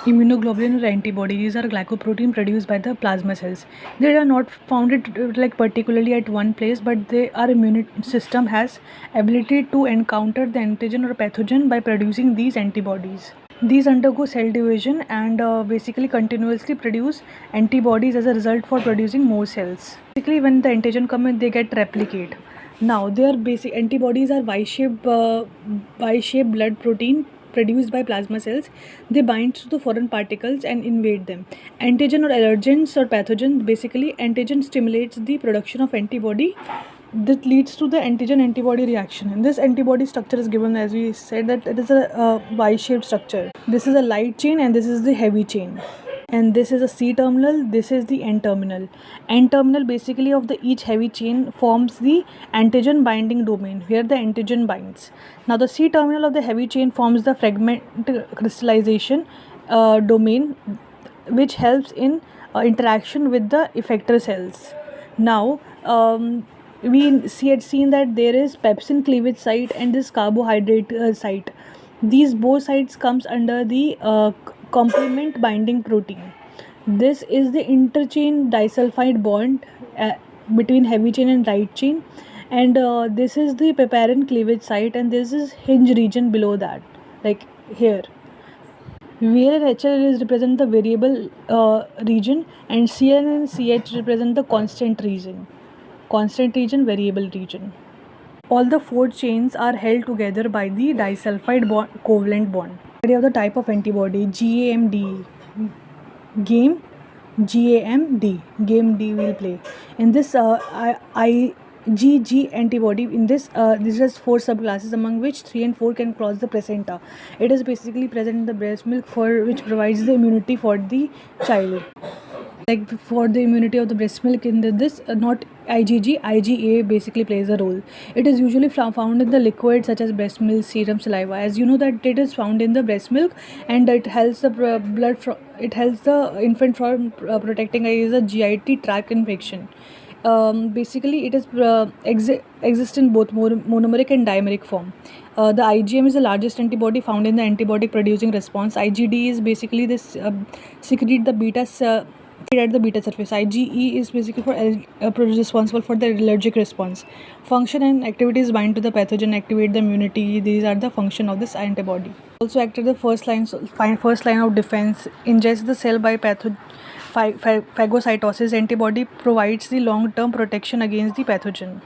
Immunoglobulin or antibody, these are glycoprotein produced by the plasma cells. They are not founded like particularly at one place, but our immune system has ability to encounter the antigen or pathogen by producing these antibodies. These undergo cell division and basically continuously produce antibodies as a result for producing more cells. Basically, when the antigen come in, they get replicate. Now, their basic antibodies are Y-shaped blood protein produced by plasma cells. They bind to the foreign particles and invade them. Antigen or allergens or pathogens, basically antigen stimulates the production of antibody that leads to the antigen antibody reaction, and this antibody structure is given, as we said, that it is a Y-shaped structure. This is a light chain and this is the heavy chain, and this is a C terminal, this is the N terminal. N terminal basically of the each heavy chain forms the antigen binding domain where the antigen binds. Now the C terminal of the heavy chain forms the fragment crystallization domain, which helps in interaction with the effector cells. Now we had seen that there is pepsin cleavage site and this carbohydrate site. These both sites comes under the complement binding protein. This is the interchain disulfide bond between heavy chain and light chain, and this is the paparin cleavage site, and this is hinge region below that, like here. VL and HL is represent the variable region, and CN and CH represent the constant region. Constant region, variable region. All the four chains are held together by the disulfide covalent bond. Idea of the type of antibody: GAMD. Game, GAMD. GAMD will play. In this IgG antibody, in this this has four subclasses, among which 3 and 4 can cross the placenta. It is basically present in the breast milk, for which provides the immunity for the child. Like for the immunity of the breast milk, in this not IgG, IgA basically plays a role. It is usually found in the liquid such as breast milk, serum, saliva. As you know that it is found in the breast milk, and it helps the blood it helps the infant from protecting against a GIT tract infection. Basically, it is exist in both monomeric and dimeric form. The IgM is the largest antibody found in the antibiotic producing response. IgD is basically this secrete the beta at the beta surface. IgE is basically responsible for the allergic response. Function and activities: bind to the pathogen, activate the immunity. These are the function of this antibody. Also act as the first line of defense. Ingest the cell by phagocytosis. Antibody provides the long-term protection against the pathogen.